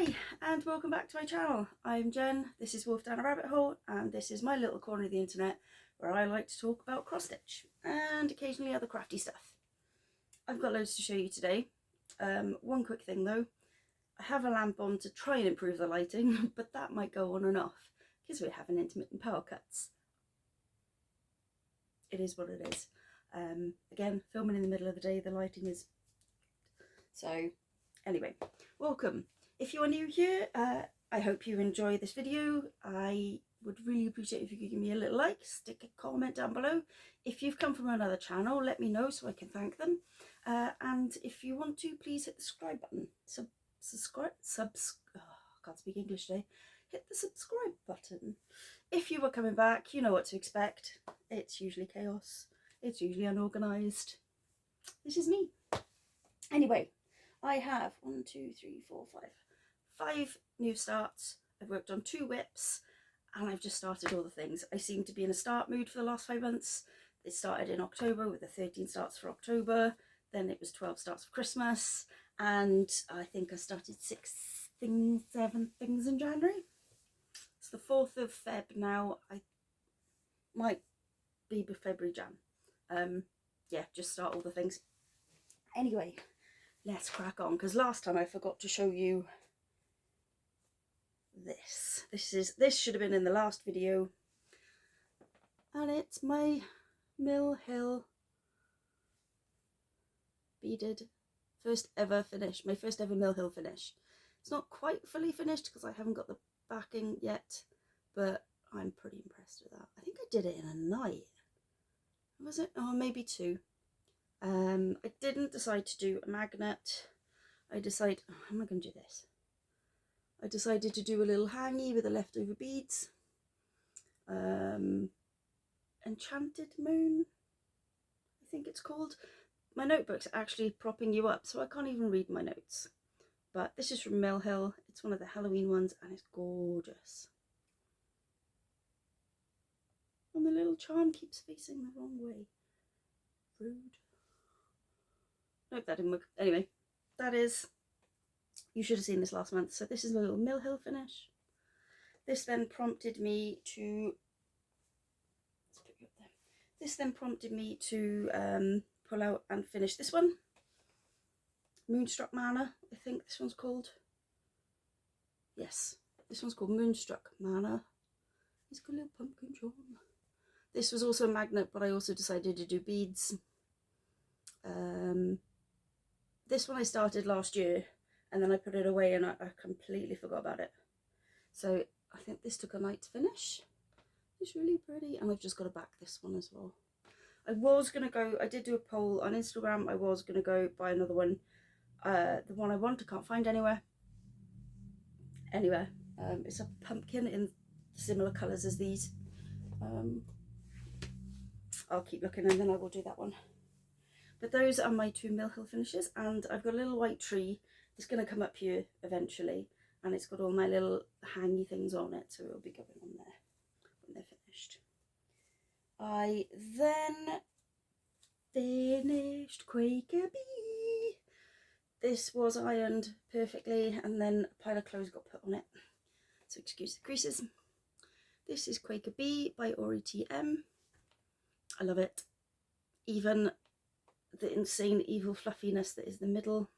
Hi and welcome back to my channel. I'm Jen, this is Wolf Down a Rabbit Hole, and this is my little corner of the internet where I like to talk about cross stitch and occasionally other crafty stuff. I've got loads to show you today. One quick thing though, I have a lamp on to try and improve the lighting, but that might go on and off because we're having intermittent power cuts. It is what it is. Again, filming in the middle of the day, the lighting is... So anyway, welcome. If you are new here, I hope you enjoy this video. I would really appreciate if you could give me a little like, stick a comment down below. If you've come from another channel, let me know so I can thank them. And if you want to, please hit the subscribe button. Can't speak English today. Hit the subscribe button. If you are coming back, you know what to expect. It's usually chaos. It's usually unorganised. This is me. Anyway, I have 5 new starts. I've worked on 2 whips and I've just started all the things. I seem to be in a start mood for the last 5 months. It started in October with the 13 starts for October, then it was 12 starts for Christmas, and I think I started 7 things in January. It's the 4th of Feb now. I might be February, Jan. Yeah, just start all the things. Anyway, let's crack on, because last time I forgot to show you this. This should have been in the last video, and it's my Mill Hill beaded first ever finish, my first ever Mill Hill finish. It's not quite fully finished because I haven't got the backing yet, but I'm pretty impressed with that. I think I did it in a night. Was it? Oh, maybe 2. I didn't decide to do a magnet. I decided, oh, how am I going to do this? I decided to do a little hangy with the leftover beads. Enchanted Moon, I think it's called. My notebook's actually propping you up, so I can't even read my notes. But this is from Mill Hill. It's one of the Halloween ones, and it's gorgeous. And the little charm keeps facing the wrong way. Rude. Nope, that didn't work. Anyway, that is... You should have seen this last month. So this is a little Mill Hill finish. This then prompted me to... Let's put you up there. This then prompted me to pull out and finish this one. Moonstruck Manor, I think this one's called. Yes, this one's called Moonstruck Manor. He's got a little pumpkin charm. This was also a magnet, but I also decided to do beads. This one I started last year, and then I put it away and I completely forgot about it. So I think this took a night to finish. It's really pretty, and I've just got to back this one as well. I was going to go, I did do a poll on Instagram, I was going to go buy another one. The one I want I can't find anywhere. It's a pumpkin in similar colours as these. I'll keep looking and then I will do that one. But those are my 2 Mill Hill finishes, and I've got a little white tree that's going to come up here eventually, and it's got all my little hangy things on it, so it'll be going on there when they're finished. I then finished Quaker Bee. This was ironed perfectly, and then a pile of clothes got put on it, so excuse the creases. This is Quaker Bee by AuryTM. I love it. Even the insane evil fluffiness that is the middle.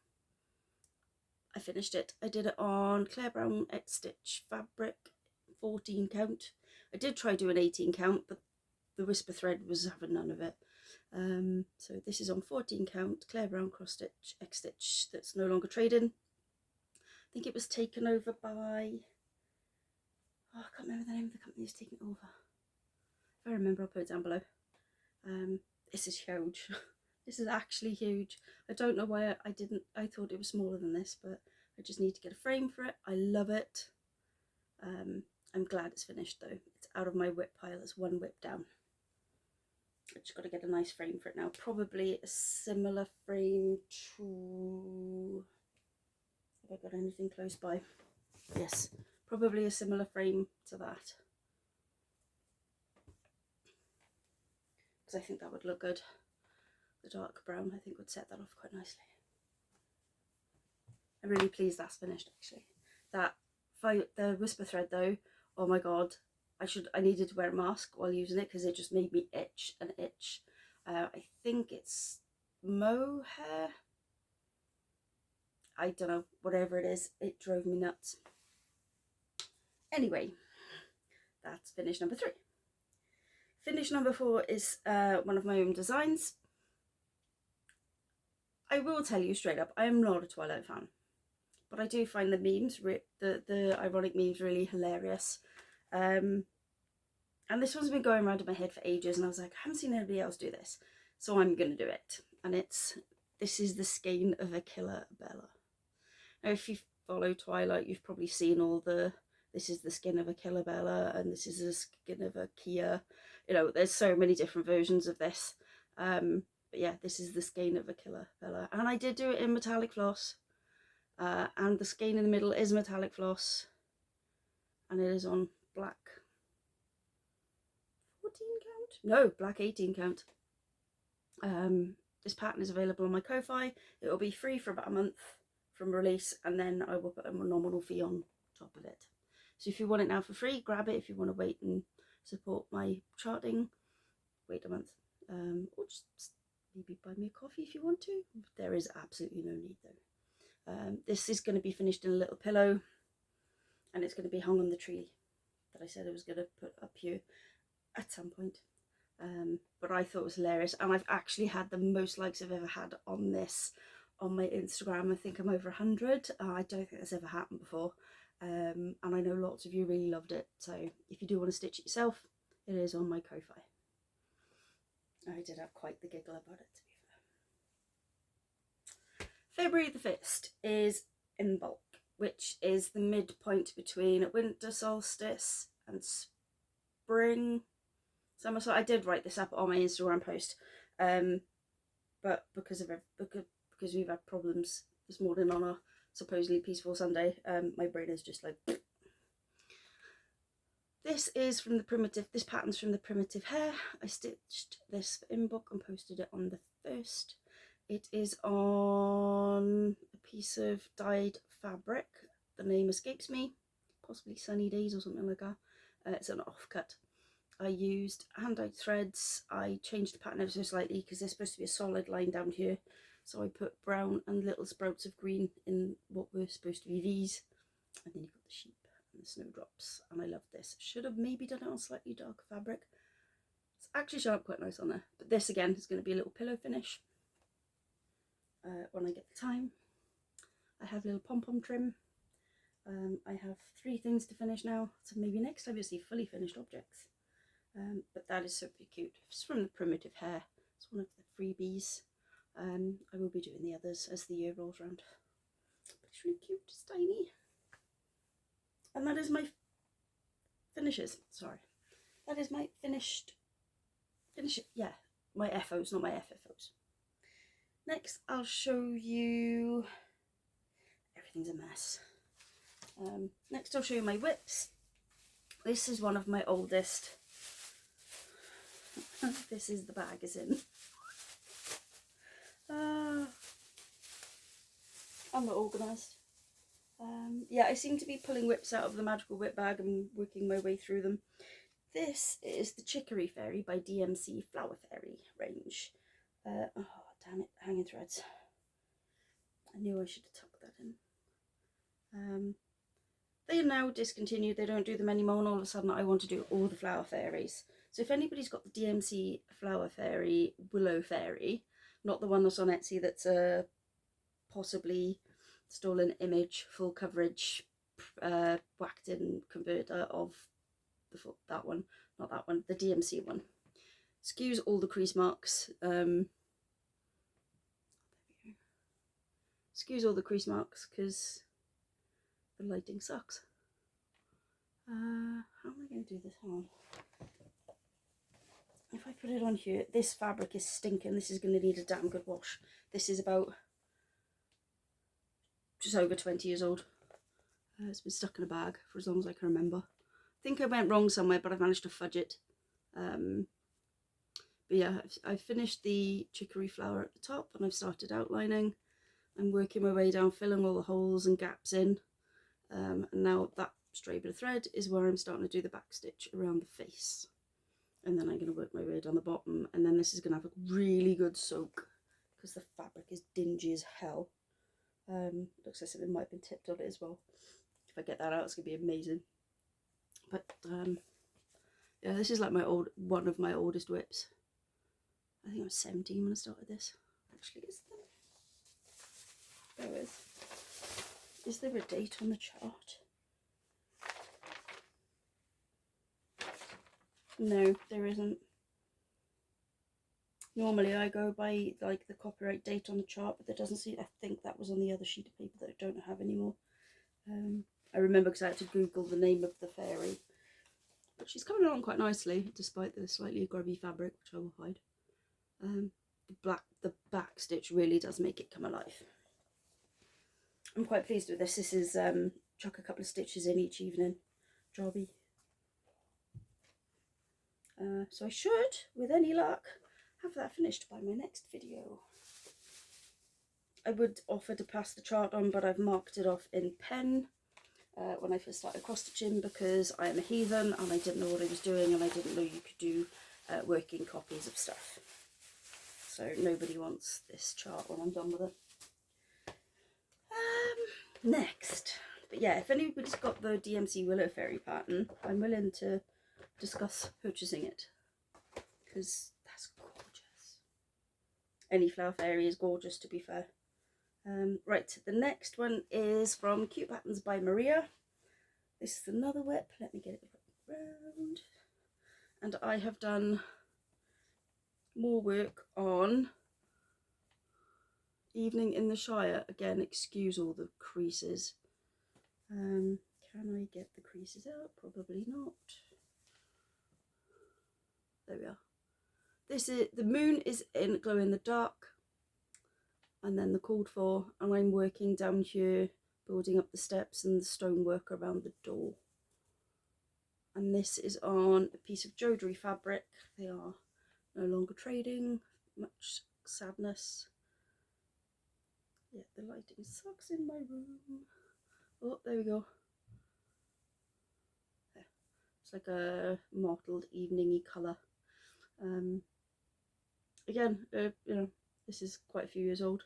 I finished it. I did it on Claire Brown X Stitch fabric, 14 count. I did try doing 18 count, but the whisper thread was having none of it. So this is on 14 count Claire Brown cross stitch X Stitch that's no longer trading. I think it was taken over by... Oh, I can't remember the name of the company who's taken it over. If I remember, I'll put it down below. This is huge. This is actually huge. I don't know why I thought it was smaller than this, but I just need to get a frame for it. I love it. I'm glad it's finished though. It's out of my whip pile. It's 1 whip down. I just got to get a nice frame for it now. Probably a similar frame to... Have I got anything close by? Yes, probably a similar frame to that. Because I think that would look good. The dark brown I think would set that off quite nicely. I'm really pleased that's finished actually. the whisper thread though, oh my god, I needed to wear a mask while using it because it just made me itch and itch. I think it's mohair, I don't know, whatever it is, it drove me nuts. Anyway, that's finish number 3. Finish number 4 is one of my own designs. I will tell you straight up, I am not a Twilight fan, but I do find the memes, the ironic memes, really hilarious. And this one's been going around in my head for ages, and I was like, I haven't seen anybody else do this, so I'm gonna do it. And this is the skein of a killer Bella. Now, if you follow Twilight, you've probably seen all this is the skin of a killer Bella, and this is the skin of a Kia. You know, there's so many different versions of this. But yeah, this is the skein of a killer Bella. And I did do it in metallic floss. And the skein in the middle is metallic floss. And it is on black 14 count? No, black 18 count. This pattern is available on my Ko-Fi. It will be free for about a month from release, and then I will put a nominal fee on top of it. So if you want it now for free, grab it. If you want to wait and support my charting, wait a month. Or just maybe buy me a coffee if you want to. There is absolutely no need though. This is going to be finished in a little pillow, and it's going to be hung on the tree that I said I was going to put up here at some point. But I thought it was hilarious, and I've actually had the most likes I've ever had on this on my Instagram. I think I'm over 100. I don't think that's ever happened before, and I know lots of you really loved it. So if you do want to stitch it yourself, it is on my Ko-Fi. I did have quite the giggle about it, to be fair. February the 1st is in bulk, which is the midpoint between winter solstice and spring summer. So I did write this up on my Instagram post, but because we've had problems this morning on a supposedly peaceful Sunday, my brain is just like. This pattern's from the Primitive Hair. I stitched this in book and posted it on the 1st. It is on a piece of dyed fabric. The name escapes me, possibly Sunny Days or something like that. It's an offcut. I used hand-dyed threads. I changed the pattern ever so slightly because there's supposed to be a solid line down here. So I put brown and little sprouts of green in what were supposed to be these. And then you've got the sheep and the snowdrops. And I love this. Should have maybe done it on slightly darker fabric. It's actually showing up quite nice on there. But this again is going to be a little pillow finish. When I get the time. I have a little pom-pom trim. I have 3 things to finish now. So maybe next time you'll see fully finished objects. But that is super cute. It's from the Primitive Hair. It's one of the freebies. I will be doing the others as the year rolls around. But it's really cute, it's tiny. And that is my finishes. Sorry. That is my yeah, my FOs, not my FFOs. Next, I'll show you, everything's a mess. Next, I'll show you my whips. This is one of my oldest. This is the bag is in. I'm not organised. Yeah, I seem to be pulling whips out of the magical whip bag and working my way through them. This is the Chicory Fairy by DMC Flower Fairy range. Oh, damn it, hanging threads. I knew I should have tucked that in. They are now discontinued, they don't do them anymore, and all of a sudden I want to do all the Flower Fairies. So if anybody's got the DMC Flower Fairy Willow Fairy, not the one that's on Etsy that's a possibly stolen image, full coverage, whacked in converter of that one, not that one, the DMC one. Excuse all the crease marks. Excuse all the crease marks because the lighting sucks. How am I going to do this? Hang on. If I put it on here, this fabric is stinking. This is going to need a damn good wash. This is about just over 20 years old. It's been stuck in a bag for as long as I can remember. I think I went wrong somewhere, but I've managed to fudge it. But yeah, I've finished the chicory flower at the top and I've started outlining. I'm working my way down, filling all the holes and gaps in. And now that stray bit of thread is where I'm starting to do the back stitch around the face. And then I'm going to work my way down the bottom, and then this is going to have a really good soak because the fabric is dingy as hell. Looks like something might have been tipped on it as well. If I get that out, it's going to be amazing. But yeah, this is like one of my oldest whips. I think I was 17 when I started this. Actually, is there a date on the chart? No, there isn't. Normally I go by like the copyright date on the chart, but there doesn't seem, I think that was on the other sheet of paper that I don't have anymore. I remember because I had to Google the name of the fairy. But she's coming along quite nicely, despite the slightly grubby fabric, which I will hide. The back stitch really does make it come alive. I'm quite pleased with this. This is chuck a couple of stitches in each evening jobby. So I should, with any luck, have that finished by my next video. I would offer to pass the chart on, but I've marked it off in pen when I first started cross stitching because I am a heathen and I didn't know what I was doing, and I didn't know you could do working copies of stuff. So nobody wants this chart when I'm done with it. Next, but yeah, if anybody's got the DMC Willow Fairy pattern, I'm willing to discuss purchasing it because that's gorgeous. Any flower fairy is gorgeous, to be fair. Right, the next one is from Cute Patterns by Maria. This is another whip. Let me get it around. And I have done more work on Evening in the Shire. Again, excuse all the creases. Can I get the creases out? Probably not. There we are. This is, the moon is in Glow in the Dark, and then the called for, and I'm working down here, building up the steps and the stonework around the door. And this is on a piece of Jodery fabric. They are no longer trading, much sadness. Yeah, the lighting sucks in my room. Oh, there we go. There. It's like a mottled evening-y colour. Again, you know, this is quite a few years old.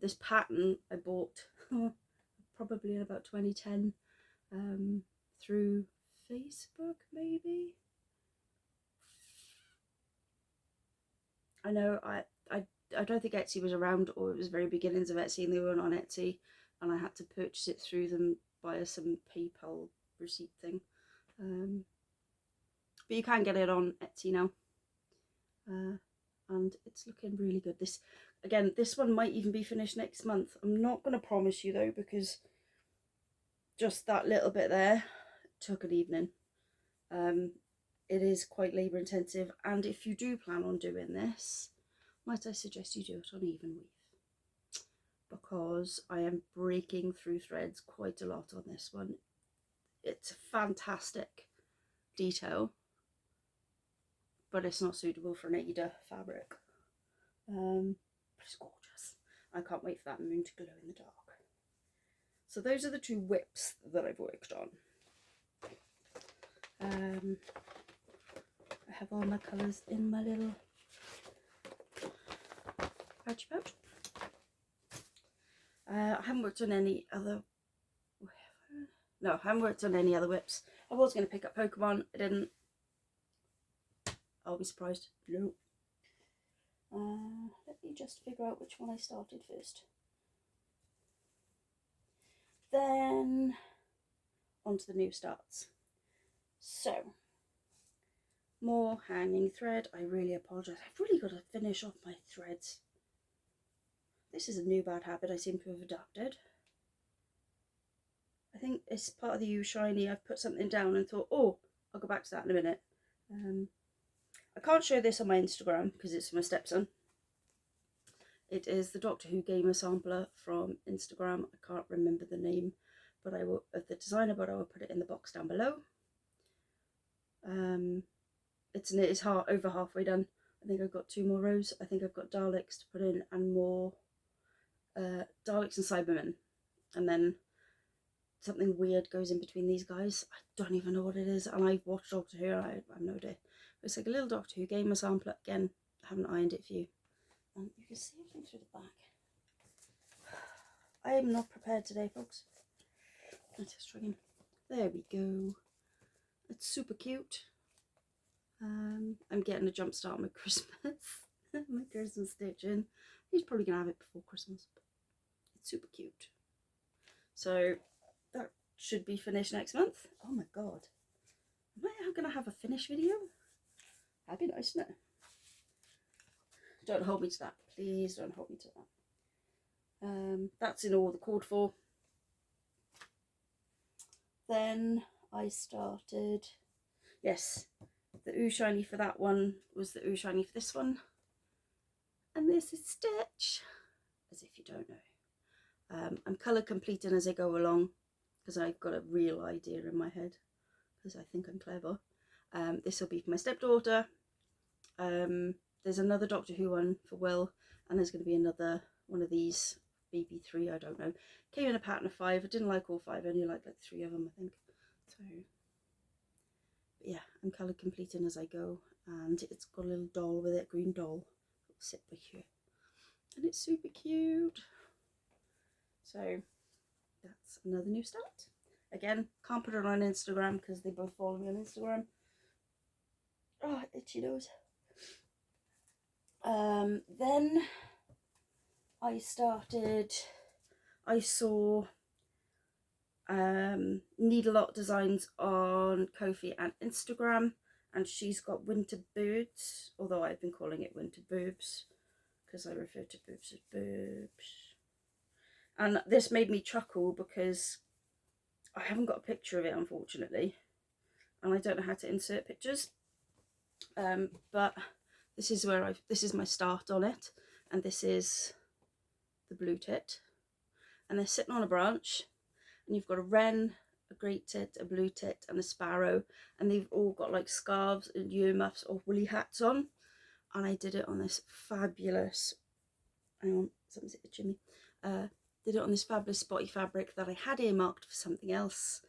This pattern I bought probably in about 2010 through Facebook, maybe. I know I don't think Etsy was around, or it was very beginnings of Etsy and they weren't on Etsy, and I had to purchase it through them via some PayPal receipt thing. But you can get it on Etsy now. And it's looking really good. This, again, this one might even be finished next month. I'm not going to promise you though, because just that little bit there took an evening. It is quite labour intensive, and if you do plan on doing this, might I suggest you do it on even weave, because I am breaking through threads quite a lot on this one. It's a fantastic detail, but it's not suitable for an Ada fabric. But it's gorgeous. I can't wait for that moon to glow in the dark. So those are the two whips that I've worked on. I have all my colours in my little pouch. I haven't worked on any other. No, I haven't worked on any other whips. I was going to pick up Pokemon. I didn't. I'll be surprised. No. Let me just figure out which one I started first. Then on to the new starts. So, more hanging thread. I really apologise. I've really got to finish off my threads. This is a new bad habit I seem to have adopted. I think it's part of the U Shiny. I've put something down and thought, oh, I'll go back to that in a minute. I can't show this on my Instagram because it's my stepson. It is the Doctor Who Gamer sampler from Instagram. I can't remember the name, but I will, of the designer, but I will put it in the box down below. It's over halfway done. I think I've got 2 more rows. I think I've got Daleks to put in and more Daleks and Cybermen, and then something weird goes in between these guys. I don't even know what it is, and I've watched Doctor Who, I have no idea. It's like a little Doctor Who game, a sampler. Again, I haven't ironed it for you. And you can see everything through the back. I am not prepared today, folks. Let's just try again. There we go. It's super cute. I'm getting a jump start on my Christmas. My Christmas stitching. He's probably going to have it before Christmas. But it's super cute. So that should be finished next month. Oh my god. Am I going to have a finish video? That'd be nice, wouldn't it? Don't hold me to that. Please don't hold me to that. That's in all the cord for. Then I started, yes, the Ooh Shiny for that one was the Ooh Shiny for this one. And this is Stitch, as if you don't know. I'm colour completing as I go along, because I've got a real idea in my head, because I think I'm clever. This will be for my stepdaughter. There's another Doctor Who one for Will, and there's going to be another one of these, BB3, I don't know. Came in a pattern of 5. I didn't like all 5, I only liked like 3 of them, I think. So, but yeah, I'm colour completing as I go, and it's got a little doll with it, green doll. It'll sit by here, and it's super cute. So that's another new start. Again, can't put it on Instagram because they both follow me on Instagram. Oh, itchy nose. Then I saw Needle Lot Designs on Ko-fi and Instagram, and she's got winter birds, although I've been calling it winter boobs because I refer to boobs as boobs. And this made me chuckle because I haven't got a picture of it, unfortunately, and I don't know how to insert pictures. But this is where this is my start on it, and this is the blue tit, and they're sitting on a branch, and you've got a wren, a great tit, a blue tit, and a sparrow, and they've all got like scarves and earmuffs or woolly hats on. And I did it on this fabulous, hang on, something's itching me. Did it on this fabulous spotty fabric that I had earmarked for something else.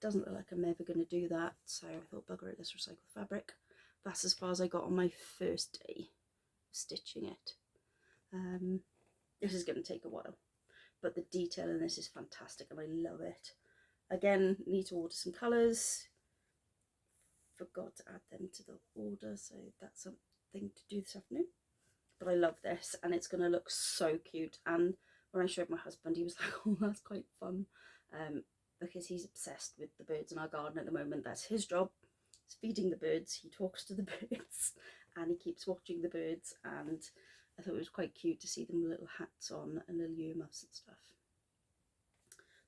Doesn't look like I'm ever going to do that, so I thought, bugger it, let's recycle fabric. That's as far as I got on my first day of stitching it. This is going to take a while, but the detail in this is fantastic and I love it. Again, need to order some colours. Forgot to add them to the order, so that's something to do this afternoon. But I love this, and it's going to look so cute. And when I showed my husband, he was like, oh, that's quite fun. Because he's obsessed with the birds in our garden at the moment. That's his job. He's feeding the birds. He talks to the birds, and he keeps watching the birds. And I thought it was quite cute to see them with little hats on and little earmuffs and stuff.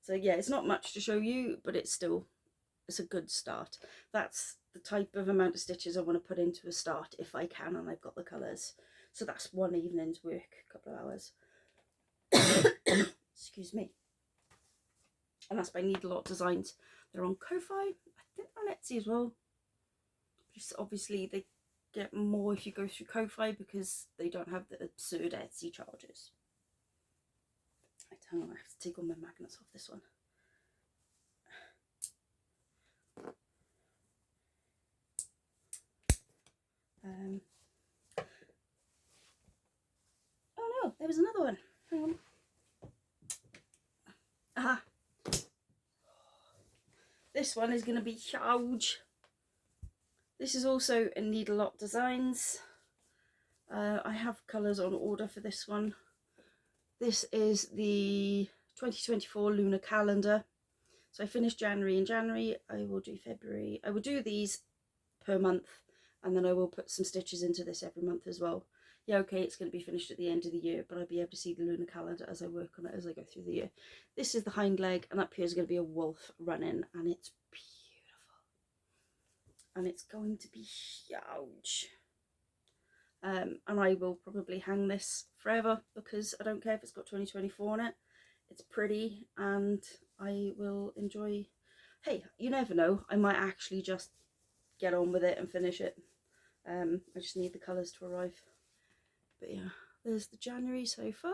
So yeah, it's not much to show you, but it's a good start. That's the type of amount of stitches I want to put into a start if I can, and I've got the colours. So that's one evening's work, a couple of hours. Excuse me. And that's by Needle Lot Designs. They're on Ko-fi, I think on Etsy as well. Just obviously they get more if you go through Ko-fi because they don't have the absurd Etsy charges. Right, hang on, I have to take all my magnets off this one. Oh no, there was another one. Hang on. Aha. This one is going to be huge. This is also a Needle Lot Designs. I have colours on order for this one. This is the 2024 lunar calendar. So I finished January. In January, I will do February. I will do these per month, and then I will put some stitches into this every month as well. Yeah, okay, it's going to be finished at the end of the year, but I'll be able to see the lunar calendar as I work on it as I go through the year. This is the hind leg, and up here is going to be a wolf running, and it's beautiful. And it's going to be huge. And I will probably hang this forever because I don't care if it's got 2024 on it. It's pretty, and I will enjoy. Hey, you never know, I might actually just get on with it and finish it. I just need the colours to arrive. But yeah, there's the January so far.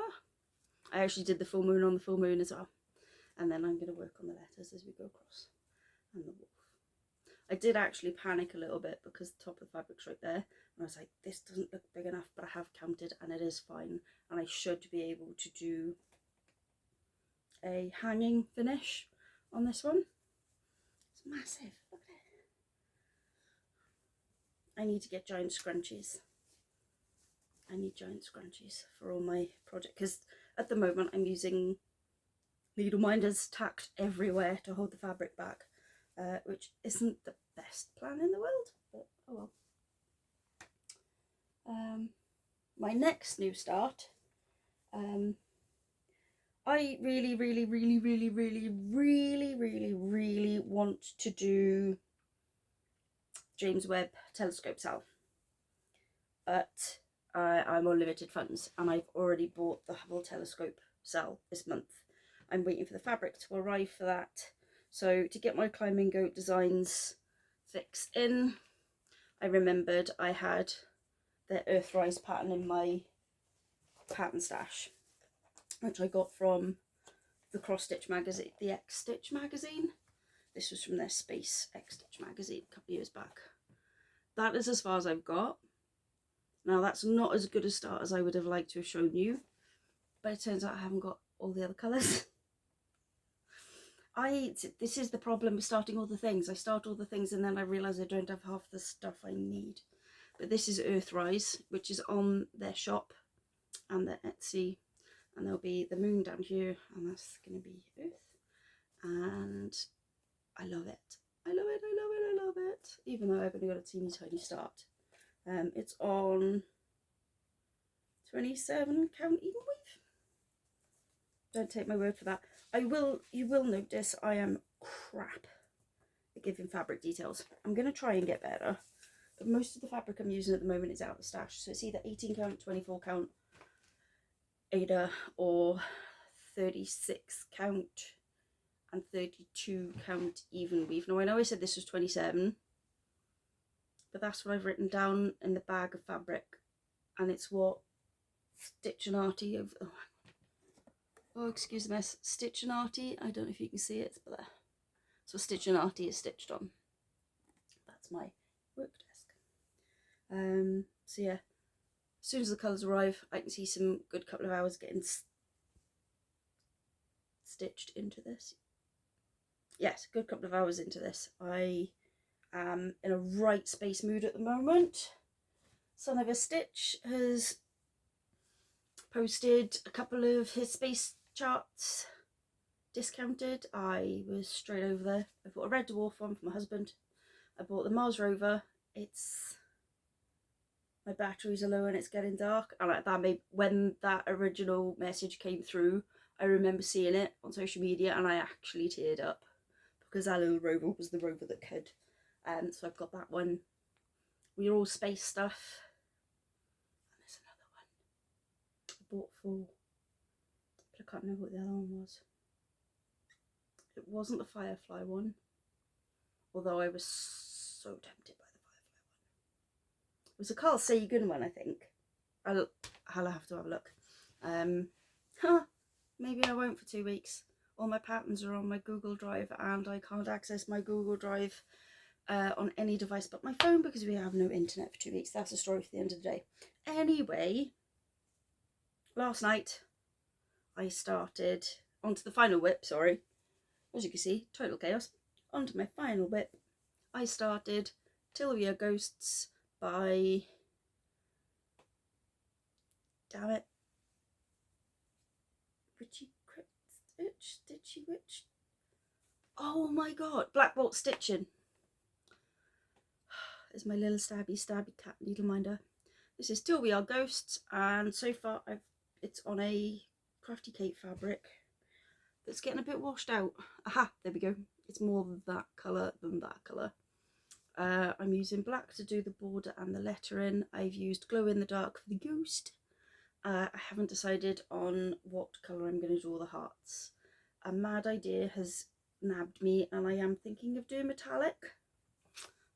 I actually did the full moon on the full moon as well. and then I'm going to work on the letters as we go across, and the wolf. I did actually panic a little bit because the top of the fabric's right there, and I was like, this doesn't look big enough, but I have counted and it is fine, and I should be able to do a hanging finish on this one. It's massive, look at it. I need to get giant scrunchies. I need giant scrunchies for all my projects, because at the moment I'm using needle minders tacked everywhere to hold the fabric back, which isn't the best plan in the world, but oh well. My next new start, I really want to do James Webb telescope cell, but I'm on limited funds, and I've already bought the Hubble telescope cell this month. I'm waiting for the fabric to arrive for that. So to get my climbing goat designs fix in, I remembered I had the Earthrise pattern in my pattern stash, which I got from the Cross Stitch magazine, the X Stitch magazine. This was from their Space X Stitch magazine a couple of years back. That is as far as I've got. Now that's not as good a start as I would have liked to have shown you, but it turns out I haven't got all the other colours. This is the problem with starting all the things. I start all the things and then I realise I don't have half the stuff I need. But this is Earthrise, which is on their shop and their Etsy, and there'll be the moon down here, and that's going to be Earth. And I love it. I love it, I love it, I love it. Even though I've only got a teeny tiny start. It's on 27 count even weave. Don't take my word for that. You will notice I am crap at giving fabric details. I'm going to try and get better, but most of the fabric I'm using at the moment is out of the stash, so it's either 18 count, 24 count Ada, or 36 count and 32 count even weave. Now I know I said this was 27, but that's what I've written down in the bag of fabric, and it's what Stitch and Arty of oh, excuse the mess. Stitch and Arty, I don't know if you can see it, but there. So Stitch and Arty is stitched on. That's my work desk. So yeah, as soon as the colours arrive, I can see some good couple of hours getting stitched into this. Yes, good couple of hours into this. I am in a right space mood at the moment. Son of a Stitch has posted a couple of his space charts discounted. I was straight over there. I bought a red dwarf one for my husband. I bought the Mars rover. My batteries are low and it's getting dark. And like that when that original message came through, I remember seeing it on social media and I actually teared up because that little rover was the rover that could. So I've got that one. We're all space stuff. And there's another one I bought for, but I can't remember what the other one was. It wasn't the Firefly one, although I was so tempted by the Firefly one. It was a Carl Sagan one, I think. I'll have to have a look. Maybe I won't for 2 weeks. All my patterns are on my Google Drive and I can't access my Google Drive on any device but my phone because we have no internet for 2 weeks. That's a story for the end of the day. Anyway, last night I started onto the final whip, sorry. As you can see, total chaos. Onto my final whip. I started Till We Are Ghosts by... damn it. Stitchy Witch. Oh my god. Black Bolt Stitching. There's my little stabby cat needle minder. This is Till We Are Ghosts, and so far it's on a Crafty Kate fabric that's getting a bit washed out. Aha, there we go. It's more that colour than that colour. I'm using black to do the border and the lettering. I've used glow in the dark for the ghost. I haven't decided on what colour I'm going to draw the hearts. A mad idea has nabbed me and I am thinking of doing metallic.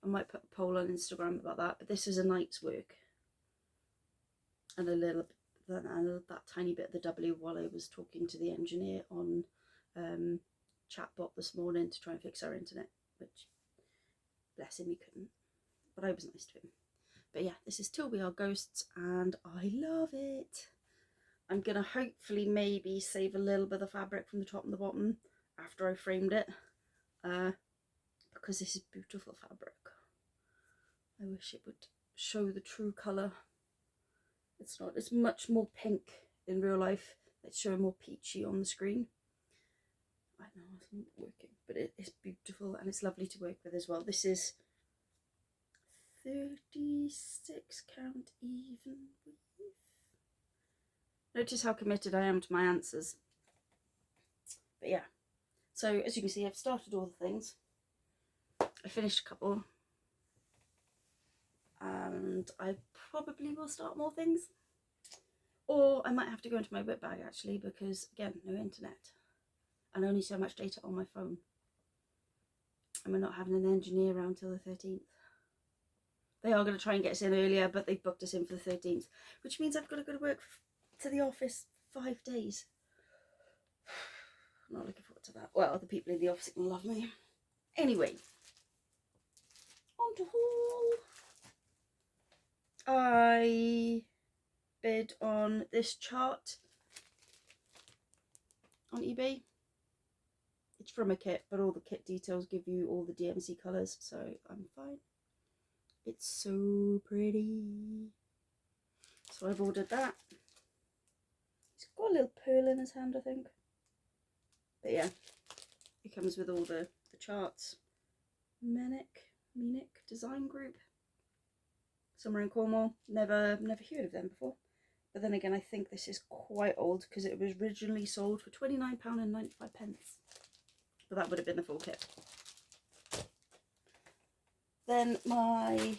I might put a poll on Instagram about that, but this is a night's work. And a little bit, that tiny bit of the W while I was talking to the engineer on chatbot this morning to try and fix our internet, which, bless him, he couldn't. But I was nice to him. But yeah, this is Till We Are Ghosts, and I love it. I'm going to hopefully maybe save a little bit of fabric from the top and the bottom after I framed it, because this is beautiful fabric. I wish it would show the true colour. It's not. It's much more pink in real life. It's showing more peachy on the screen. I know it's not working, but it is beautiful and it's lovely to work with as well. This is 36 count even weave. Notice how committed I am to my answers. But yeah, so as you can see, I've started all the things. I finished a couple, and I probably will start more things, or I might have to go into my WIP bag actually, because again, no internet and only so much data on my phone, and we're not having an engineer around till the 13th. They are going to try and get us in earlier, but they've booked us in for the 13th, which means I've got to go to work to the office 5 days. I'm not looking forward to that. Well, the people in the office are going to love me. Anyway, on to haul. I bid on this chart on eBay. It's from a kit, but all the kit details give you all the DMC colours, so I'm fine. It's so pretty. So I've ordered that. It's got a little pearl in his hand, I think. But yeah, it comes with all the charts. Munich Design Group. Somewhere in Cornwall. Never heard of them before. But then again, I think this is quite old because it was originally sold for £29.95. But that would have been the full kit. Then my...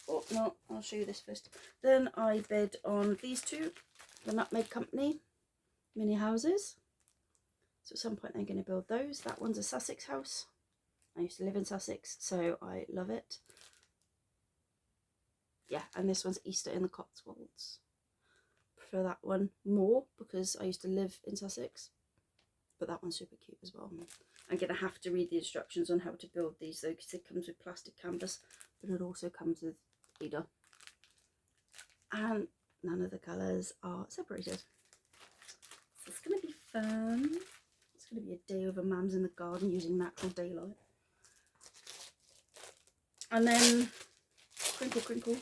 oh no, I'll show you this first. Then I bid on these two. The Nutmeg Company mini houses. So at some point I'm going to build those. That one's a Sussex house. I used to live in Sussex, so I love it. Yeah, and this one's Easter in the Cotswolds. Prefer that one more because I used to live in Sussex, but that one's super cute as well. I'm going to have to read the instructions on how to build these though, because it comes with plastic canvas, but it also comes with Ada. And none of the colours are separated. So it's going to be fun. It's going to be a day over Mams in the garden using natural daylight. And then, crinkle crinkle,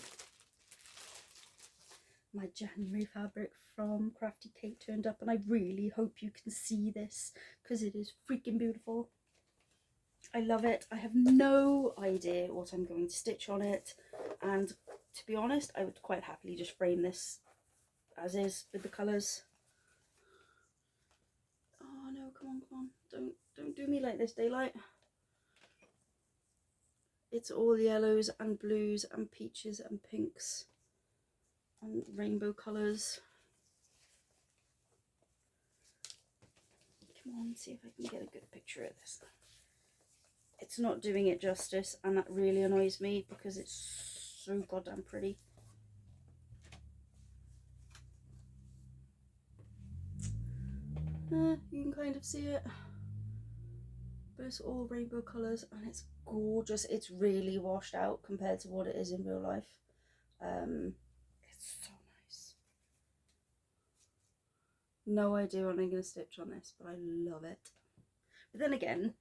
my January fabric from Crafty Kate turned up, and I really hope you can see this because it is freaking beautiful. I love it. I have no idea what I'm going to stitch on it, and to be honest, I would quite happily just frame this as is with the colours. Oh no, come on, don't do me like this, daylight. It's all yellows and blues and peaches and pinks and rainbow colours. Come on, see if I can get a good picture of this. It's not doing it justice, and that really annoys me because it's so goddamn pretty. You can kind of see it. But it's all rainbow colours and it's gorgeous. It's really washed out compared to what it is in real life. It's so nice. No idea what I'm going to stitch on this, but I love it. But then again,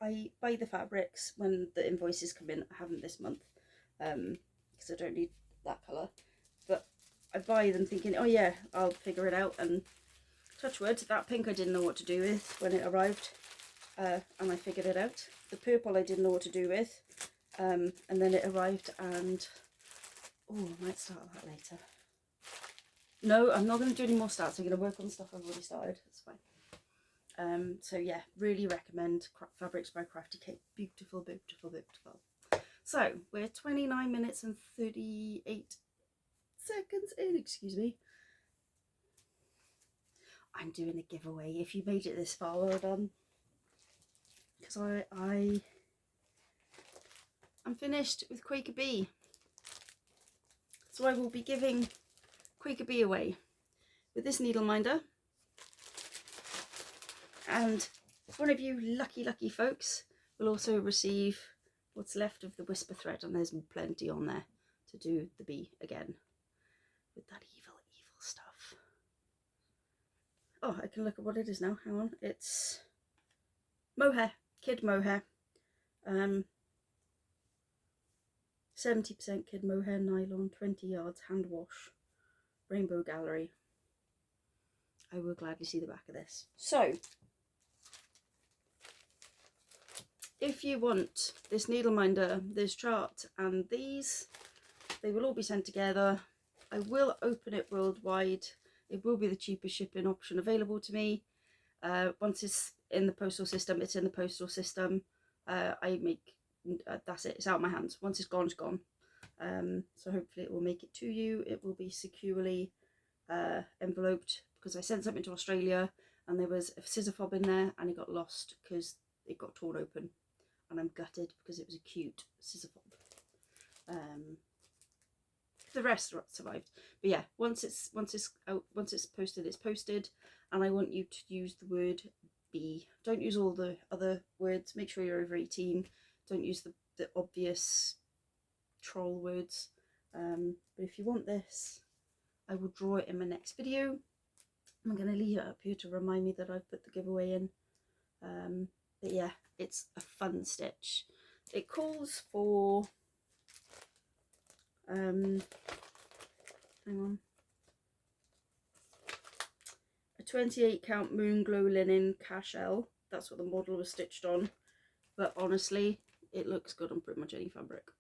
I buy the fabrics when the invoices come in. I haven't this month because I don't need that colour. But I buy them thinking, oh yeah, I'll figure it out. And touch wood, that pink I didn't know what to do with when it arrived. And I figured it out. The purple I didn't know what to do with, and then it arrived, and oh, I might start that later. No, I'm not going to do any more starts. I'm going to work on the stuff I've already started. It's fine. So yeah, really recommend Fabrics by Crafty Kate. Beautiful, beautiful, beautiful. So we're 29 minutes and 38 seconds in. Excuse me. I'm doing a giveaway. If you made it this far, well done. Because I'm finished with Quaker Bee, so I will be giving Quaker Bee away with this needle minder and One of you lucky folks will also receive what's left of the whisper thread, and there's plenty on there to do the bee again with that evil stuff. Oh, I can look at what it is now. Hang on. It's mohair, kid mohair. 70% kid mohair nylon, 20 yards hand wash, rainbow gallery. I will gladly see the back of this. So, if you want this needle minder, this chart, and these, they will all be sent together. I will open it worldwide. It will be the cheapest shipping option available to me. Once it's in the postal system, it's in the postal system. I make, that's it, it's out of my hands. Once it's gone, it's gone. So hopefully it will make it to you. It will be securely enveloped, because I sent something to Australia and there was a scissor fob in there and it got lost because it got torn open, and I'm gutted because it was a cute scissor fob. The rest survived, but yeah, once it's posted, it's posted, and I want you to use the word bee. Don't use all the other words. Make sure you're over 18. Don't use the obvious troll words. But if you want this, I will draw it in my next video. I'm going to leave it up here to remind me that I've put the giveaway in. But yeah, it's a fun stitch. It calls for hang on, a 28 count moon glow linen cashel. That's what the model was stitched on, but honestly it looks good on pretty much any fabric.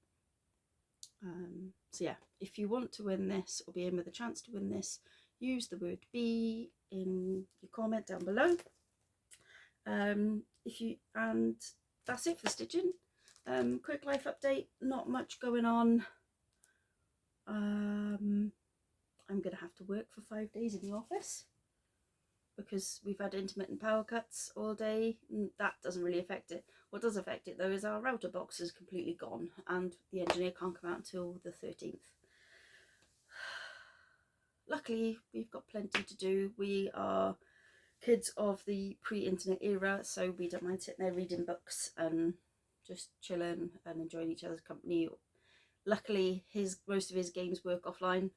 So yeah, if you want to win this or be in with a chance to win this, use the word bee in your comment down below. And that's it for stitching. Quick life update, not much going on. I'm gonna have to work for 5 days in the office because we've had intermittent power cuts all day. That doesn't really affect it. What does affect it though is our router box is completely gone and the engineer can't come out until the 13th. Luckily we've got plenty to do. We are kids of the pre-internet era, so we don't mind sitting there reading books and just chilling and enjoying each other's company. Luckily most of his games work offline.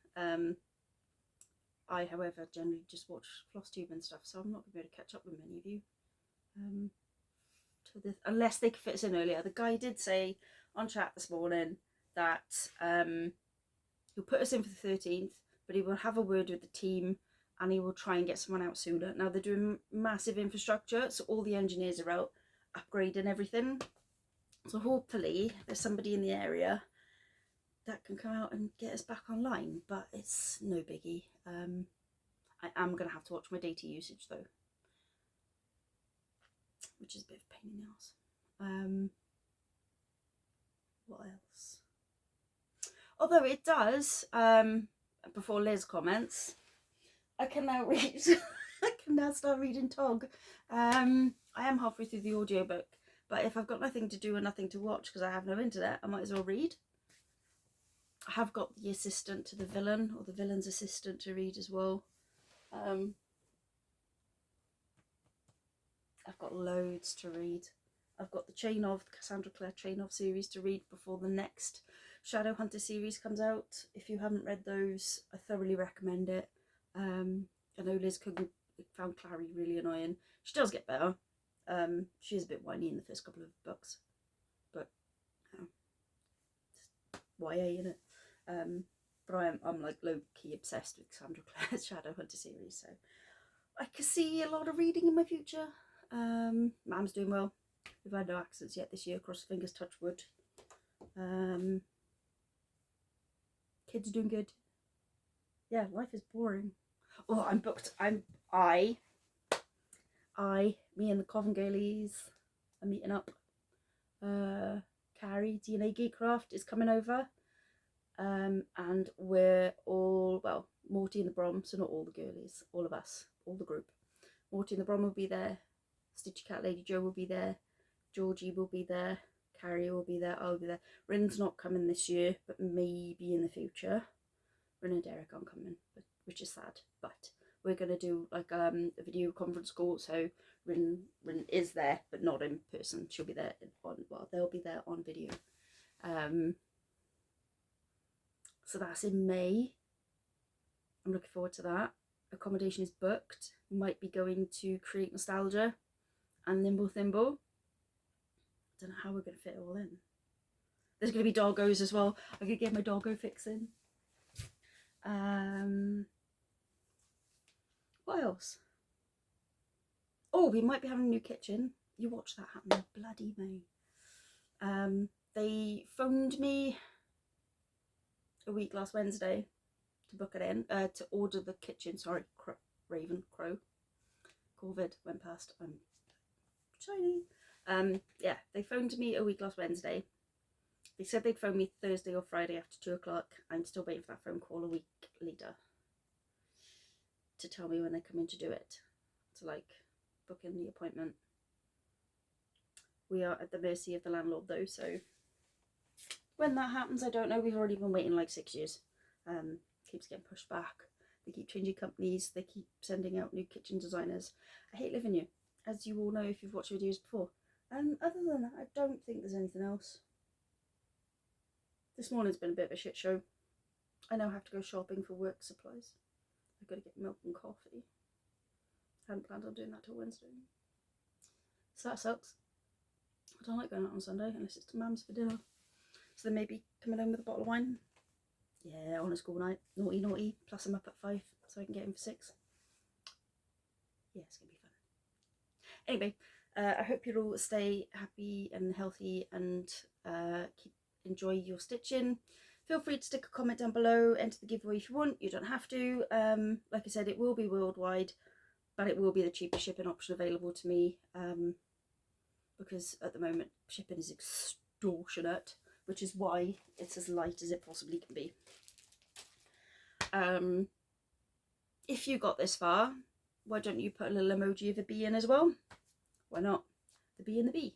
I, however, generally just watch Flosstube and stuff, so I'm not going to be able to catch up with many of you. Unless they could fit us in earlier. The guy did say on chat this morning that he'll put us in for the 13th, but he will have a word with the team and he will try and get someone out sooner. Now they're doing massive infrastructure, so all the engineers are out upgrading everything. So hopefully there's somebody in the area that can come out and get us back online, but it's no biggie. I am going to have to watch my data usage though, which is a bit of a pain in the arse. What else? Although it does, before Liz comments, I can now read, I can now start reading Tog. I am halfway through the audiobook, but if I've got nothing to do and nothing to watch because I have no internet, I might as well read. I have got the assistant to the villain, or the villain's assistant, to read as well. I've got loads to read. I've got the Cassandra Clare Chain of series to read before the next Shadow Hunter series comes out. If you haven't read those, I thoroughly recommend it. I know Liz found Clary really annoying. She does get better. She is a bit whiny in the first couple of books, but YA, innit? But I'm like low-key obsessed with Cassandra Clare's Shadow Hunter series, so I can see a lot of reading in my future. Mam's doing well. We've had no accidents yet this year, cross fingers, touch wood. Kids are doing good. Yeah, life is boring. Oh, I'm booked. Me and the Coven girlies are meeting up. Carrie, DNA Geekcraft, is coming over. And we're all, well, Morty and the Brom, so not all the girlies, all of us, all the group. Morty and the Brom will be there, Stitchy Cat Lady Joe will be there, Georgie will be there, Carrie will be there, I'll be there. Rin's not coming this year, but maybe in the future. Rin and Derek aren't coming, which is sad, but we're going to do like a video conference call. So Rin is there, but not in person. She'll be there on, well, they'll be there on video. So that's in May. I'm looking forward to that. Accommodation is booked. Might be going to Create Nostalgia and Nimble Thimble. Don't know how we're going to fit it all in. There's going to be doggos as well. I could get my doggo fix in. What else? Oh, we might be having a new kitchen. You watch that happen, bloody May. They phoned me a week last Wednesday to book it in, to order the kitchen. Sorry, crow. Covid went past. I'm shiny. Yeah, they phoned me a week last Wednesday. They said they'd phone me Thursday or Friday after 2 o'clock. I'm still waiting for that phone call a week later to tell me when they come in to do it, to like book in the appointment. We are at the mercy of the landlord though, so when that happens, I don't know. We've already been waiting like 6 years. Keeps getting pushed back. They keep changing companies. They keep sending out new kitchen designers. I hate living here, as you all know if you've watched videos before. Other than that, I don't think there's anything else. This morning's been a bit of a shit show. I now have to go shopping for work supplies. I've got to get milk and coffee. I hadn't planned on doing that till Wednesday. So that sucks. I don't like going out on Sunday unless it's to Mum's for dinner. So they may be coming home with a bottle of wine. Yeah, on a school night. Naughty, naughty. Plus I'm up at 5 so I can get in for 6. Yeah, it's going to be fun. Anyway, I hope you all stay happy and healthy and enjoy your stitching. Feel free to stick a comment down below, enter the giveaway if you want. You don't have to. Like I said, it will be worldwide, but it will be the cheapest shipping option available to me, because at the moment shipping is extortionate, which is why it's as light as it possibly can be. If you got this far, why don't you put a little emoji of a bee in as well? Why not? The bee and the bee.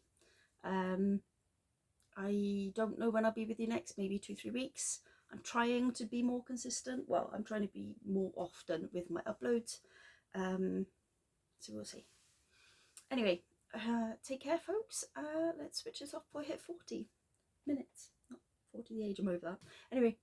I don't know when I'll be with you next, maybe 2-3 weeks. I'm trying to be more consistent. Well, I'm trying to be more often with my uploads. So we'll see. Anyway, take care, folks. Let's switch this off before I hit 40 minutes. Not 40 the age, I'm over that. Anyway,